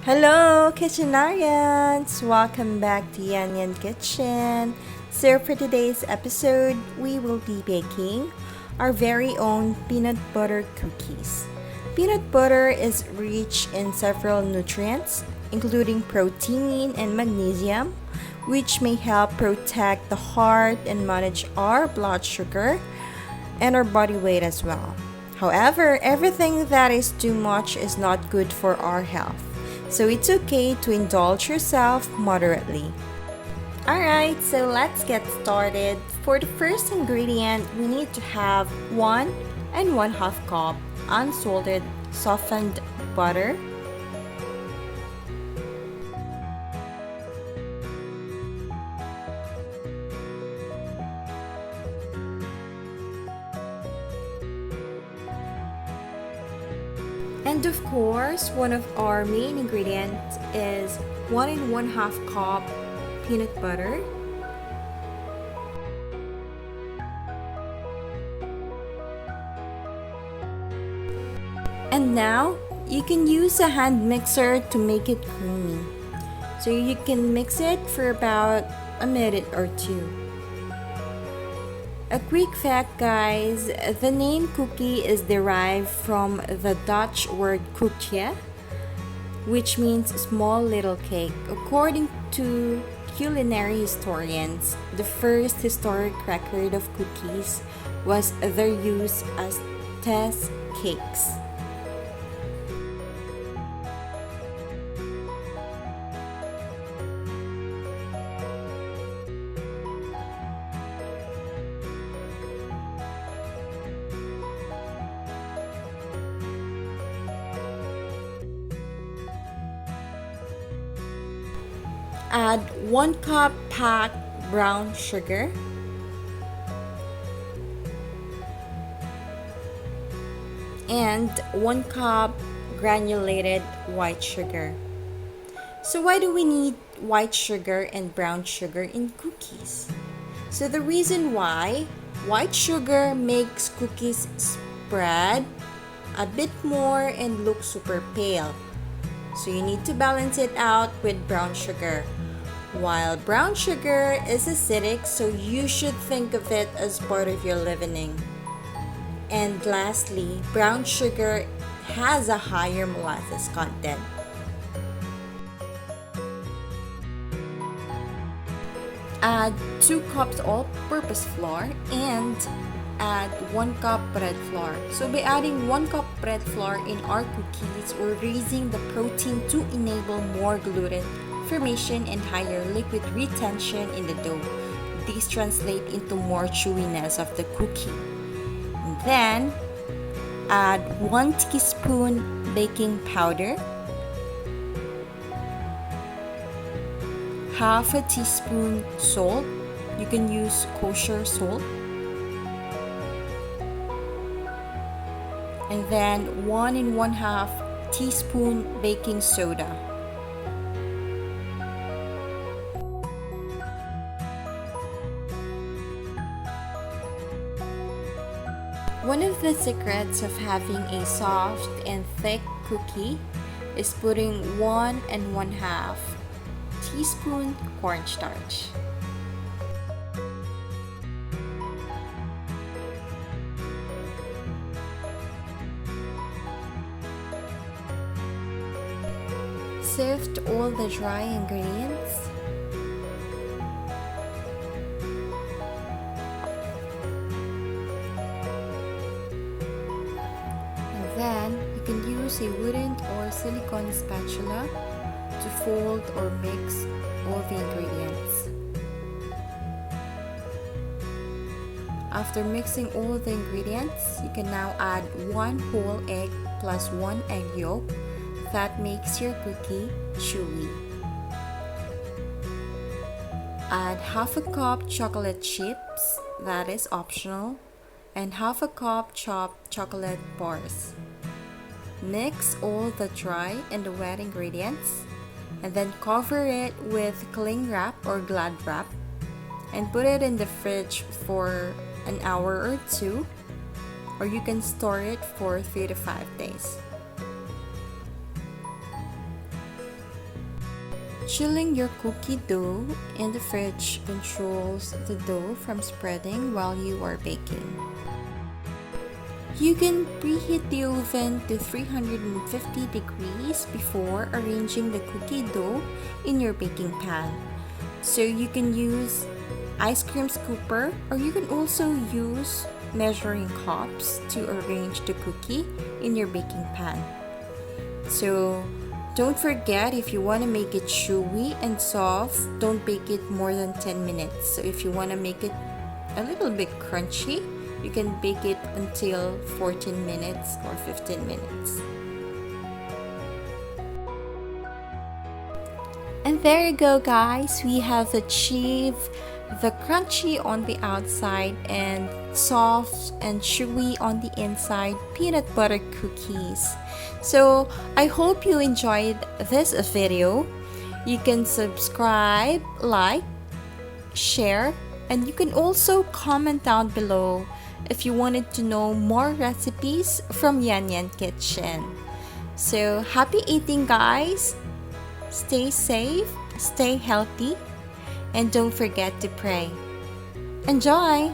Hello, Kitchenarians! Welcome back to YanYan Kitchen. So for today's episode, we will be baking our very own peanut butter cookies. Peanut butter is rich in several nutrients, including protein and magnesium, which may help protect the heart and manage our blood sugar and our body weight as well. However, everything that is too much is not good for our health. So it's okay to indulge yourself moderately. Alright, so let's get started. For the first ingredient, we need to have 1 1/2 cup unsalted softened butter, and of course, one of our main ingredients is 1 1/2 cup peanut butter. And now, you can use a hand mixer to make it creamy. So you can mix it for about a minute or two. A quick fact, guys, the name cookie is derived from the Dutch word koekje, which means small little cake. According to culinary historians, the first historic record of cookies was their use as test cakes. Add 1 cup packed brown sugar, and 1 cup granulated white sugar. So why do we need white sugar and brown sugar in cookies? So the reason why, white sugar makes cookies spread a bit more and look super pale. So you need to balance it out with brown sugar. While brown sugar is acidic, so you should think of it as part of your leavening. And lastly, brown sugar has a higher molasses content. Add 2 cups all-purpose flour and add 1 cup bread flour. So by adding 1 cup bread flour in our cookies, we're raising the protein to enable more gluten formation and higher liquid retention in the dough. These translate into more chewiness of the cookie. And then add 1 teaspoon baking powder, half a teaspoon salt. You can use kosher salt. And then 1 1/2 teaspoon baking soda. One of the secrets of having a soft and thick cookie is putting 1 1/2 teaspoon cornstarch. Sift all the dry ingredients. And then you can use a wooden or silicone spatula to fold or mix all the ingredients. After mixing all the ingredients, you can now add 1 whole egg plus 1 egg yolk. That makes your cookie chewy. Add half a cup chocolate chips, that is optional, and half a cup chopped chocolate bars. Mix all the dry and the wet ingredients and then cover it with cling wrap or glad wrap and put it in the fridge for an hour or two, or you can store it for 3 to 5 days. Chilling your cookie dough in the fridge controls the dough from spreading while you are baking. You can preheat the oven to 350 degrees before arranging the cookie dough in your baking pan. So you can use ice cream scooper, or you can also use measuring cups to arrange the cookie in your baking pan. So don't forget, if you want to make it chewy and soft, don't bake it more than 10 minutes. So if you want to make it a little bit crunchy, you can bake it until 14 minutes or 15 minutes. And there you go, guys. We have achieved the crunchy on the outside and soft and chewy on the inside peanut butter cookies. So I hope you enjoyed this video. You can subscribe, like, share, and you can also comment down below if you wanted to know more recipes from YanYan Kitchen. So happy eating, guys. Stay safe, stay healthy, and don't forget to pray. Enjoy!